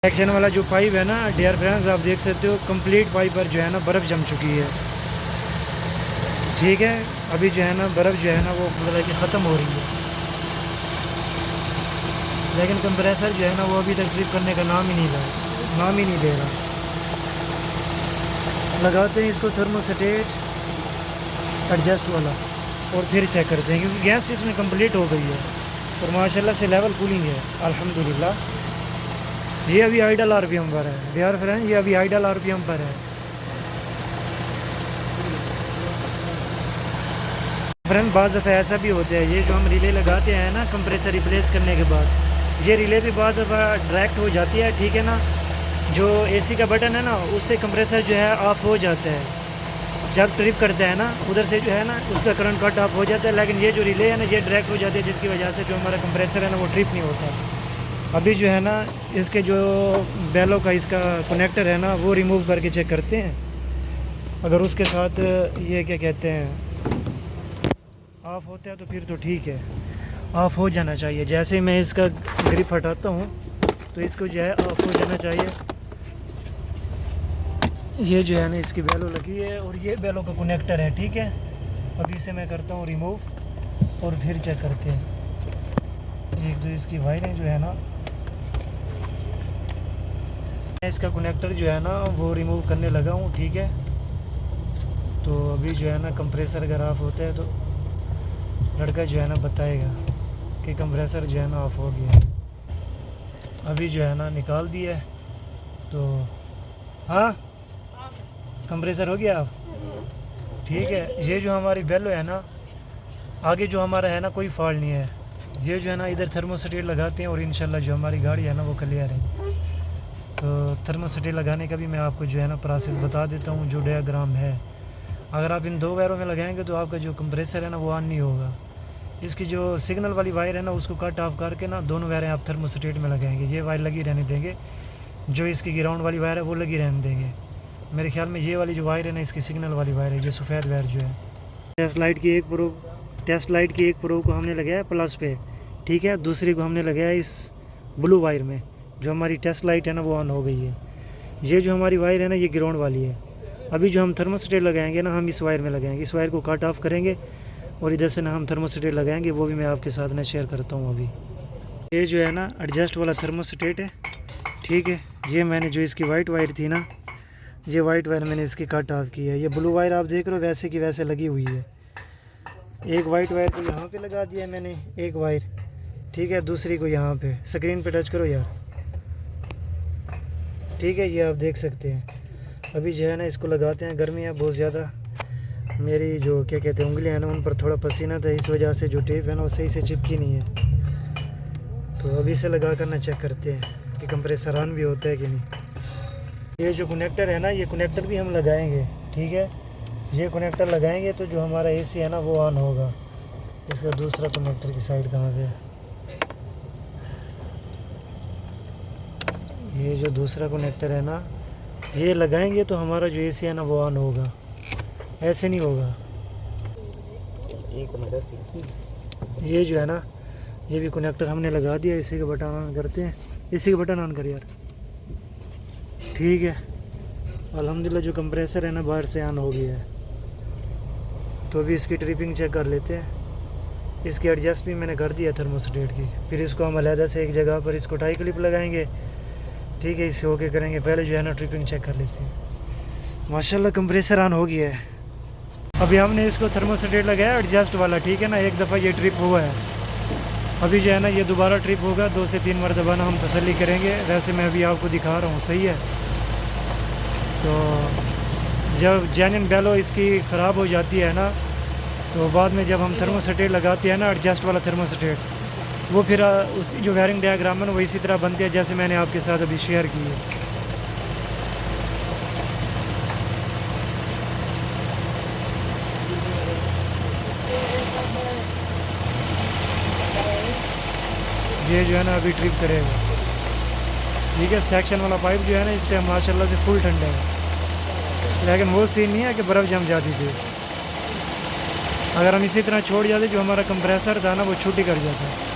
Section वाला जो pipe है ना डियर फ्रेंड्स, आप देख सकते हो कंप्लीट पाइप पर जो है ना बर्फ़ जम चुकी है। ठीक है, अभी जो है ना बर्फ़ जो है ना वो मतलब कि ख़त्म हो रही है, लेकिन कंप्रेसर जो है ना वो अभी तक ट्रिप करने का नाम ही नहीं दे रहा। लगाते हैं इसको थर्मोस्टेट एडजस्ट वाला और फिर चेक करते हैं, क्योंकि गैस इसमें कंप्लीट हो गई है और माशाल्लाह से लेवल कूलिंग है अल्हम्दुलिल्लाह। ये अभी आइडल आरपीएम पर है डियर फ्रेंड, ये अभी आइडल आरपीएम पर है फ्रेंड। बाज़ दफ़ा ऐसा भी होता है, ये जो हम रिले लगाते हैं ना कंप्रेसर रिप्लेस करने के बाद, ये रिले भी बाज़ दफ़ा डायरेक्ट हो जाती है। ठीक है ना, जो एसी का बटन है ना उससे कंप्रेसर जो है ऑफ़ हो जाता है। जब ट्रिप करता है ना उधर से जो है ना उसका करंट कट ऑफ हो जाता है, लेकिन ये जो रिले है ना ये डायरेक्ट हो जाती है, जिसकी वजह से जो हमारा कंप्रेसर है ना वो ट्रिप नहीं होता। अभी जो है ना इसके जो बेलों का इसका कनेक्टर है ना वो रिमूव करके चेक करते हैं। अगर उसके साथ ये क्या कहते हैं ऑफ़ होता है तो फिर तो ठीक है, ऑफ़ हो जाना चाहिए। जैसे ही मैं इसका ग्रिप हटाता हूँ तो इसको जो है ऑफ़ हो जाना चाहिए। ये जो है ना इसकी बेलो लगी है और ये बेलो का कनेक्टर है। ठीक है, अभी इसे मैं करता हूँ रिमूव और फिर चेक करते हैं। एक तो इसकी वायरिंग जो है ना, इसका कनेक्टर जो है ना वो रिमूव करने लगा हूँ। ठीक है, तो अभी जो है ना कंप्रेसर अगर ऑफ़ होता है तो लड़का जो है ना बताएगा कि कंप्रेसर जो है ना ऑफ़ हो गया है। अभी जो है ना निकाल दिया है तो हाँ कंप्रेसर हो गया आप। ठीक है, ये जो हमारी बेलो है ना आगे जो हमारा है ना कोई फॉल्ट नहीं है। ये जो है ना इधर थर्मोस्टेट लगाते हैं और इंशाल्लाह जो हमारी गाड़ी है ना वो क्लियर है। तो थर्मोस्टेट लगाने का भी मैं आपको जो है ना प्रोसेस बता देता हूँ, जो डायग्राम है। अगर आप इन दो वायरों में लगाएंगे तो आपका जो कंप्रेसर है ना वो ऑन नहीं होगा। इसकी जो सिग्नल वाली वायर है ना उसको कट ऑफ करके ना दोनों वायरें आप थर्मोस्टेट में लगाएंगे। ये वायर लगी रहने देंगे, जो इसकी ग्राउंड वाली वायर है वो लगी रहने देंगे। मेरे ख्याल में ये वाली जो वायर है ना इसकी सिग्नल वाली वायर है, ये सफ़ेद वायर जो है। टेस्ट लाइट की एक प्रो को हमने लगाया प्लस पे। ठीक है, दूसरी को हमने लगाया इस ब्लू वायर में। जो हमारी टेस्ट लाइट है ना वो ऑन हो गई है। ये जो हमारी वायर है ना ये ग्राउंड वाली है। अभी जो हम थर्मोस्टेट लगाएंगे ना हम इस वायर में लगाएंगे, इस वायर को कट ऑफ करेंगे और इधर से ना हम थर्मोस्टेट लगाएंगे, वो भी मैं आपके साथ ना शेयर करता हूँ। अभी ये जो है ना एडजस्ट वाला थर्मोस्टेट है। ठीक है, ये मैंने जो इसकी वाइट वायर थी ना, ये वाइट वायर मैंने इसकी कट ऑफ की है। ये ब्लू वायर आप देख रहे हो वैसे की वैसे लगी हुई है। एक वाइट वायर को यहाँ पे लगा दिया है मैंने, एक वायर। ठीक है, दूसरी को यहाँ पे स्क्रीन पे टच करो यार। ठीक है, ये आप देख सकते हैं। अभी जो है ना इसको लगाते हैं, गर्मी है बहुत ज़्यादा, मेरी जो क्या कहते हैं उंगलियां हैं ना उन पर थोड़ा पसीना था, इस वजह से जो टेप है ना वो सही से चिपकी नहीं है। तो अभी से लगा कर ना चेक करते हैं कि कंप्रेसर ऑन भी होता है कि नहीं। ये जो कनेक्टर है ना ये कनेक्टर भी हम लगाएंगे। ठीक है, ये कनेक्टर लगाएंगे तो जो हमारा एसी है ना वो ऑन होगा। इसका दूसरा कनेक्टर की साइड कहाँ पे है? ये जो दूसरा कनेक्टर है ना ये लगाएंगे तो हमारा जो एसी है ना वो ऑन होगा, ऐसे नहीं होगा। ये जो है ना ये भी कनेक्टर हमने लगा दिया। इसी का बटन ऑन करते हैं, इसी का बटन ऑन कर यार। ठीक है, अल्हम्दुलिल्लाह जो कंप्रेसर है ना बाहर से ऑन हो गया है। तो अभी इसकी ट्रिपिंग चेक कर लेते हैं। इसकी एडजस्ट भी मैंने कर दिया थर्मोस्टेट की। फिर इसको हम अलहदा से एक जगह पर इसको टाई क्लिप लगाएंगे। ठीक है, इसे ओके करेंगे। पहले जो है ना ट्रिपिंग चेक कर लेते हैं। माशाल्लाह कंप्रेसर ऑन हो गया है। अभी हमने इसको थर्मोस्टेट लगाया एडजस्ट वाला। ठीक है ना, एक दफ़ा ये ट्रिप हुआ है। अभी जो है ना ये दोबारा ट्रिप होगा, 2 से 3 मरतबा ना हम तसल्ली करेंगे। वैसे मैं अभी आपको दिखा रहा हूँ, सही है। तो जब जेन्युइन बेलो इसकी ख़राब हो जाती है ना तो बाद में जब हम थर्मोस्टेट लगाते हैं ना एडजस्ट वाला थर्मोस्टेट, वो फिर उसकी जो वायरिंग डायग्राम है ना वो इसी तरह बनती है जैसे मैंने आपके साथ अभी शेयर की है। ये जो है ना अभी ट्रिप करेगा। ठीक है, सेक्शन वाला पाइप जो है ना इस टाइम माशाल्लाह से फुल ठंडा है, लेकिन वो सीन नहीं है कि बर्फ़ जम जाती थी। अगर हम इसी तरह छोड़ जाते जो हमारा कंप्रेसर था ना वो छुट्टी कर जाता।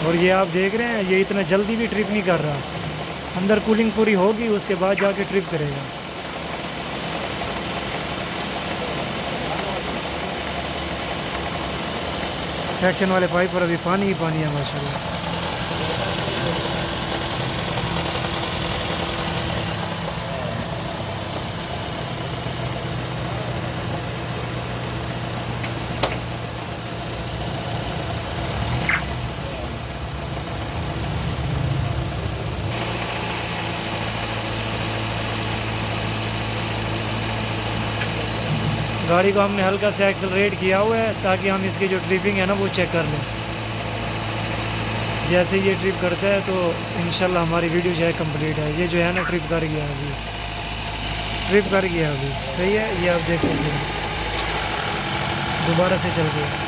और ये आप देख रहे हैं ये इतना जल्दी भी ट्रिप नहीं कर रहा, अंदर कूलिंग पूरी होगी उसके बाद जाके ट्रिप करेगा। सेक्शन वाले पाइप पर अभी पानी ही पानी है माशाल्लाह। गाड़ी को हमने हल्का से एक्सेलरेट किया हुआ है ताकि हम इसकी जो ट्रिपिंग है ना वो चेक कर लें। जैसे ये ट्रिप करता है तो इंशाल्लाह हमारी वीडियो जो है कंप्लीट है। ये जो है ना ट्रिप कर गया अभी, ट्रिप कर गया अभी, सही है। ये आप देख सकते हैं दोबारा से चल गया।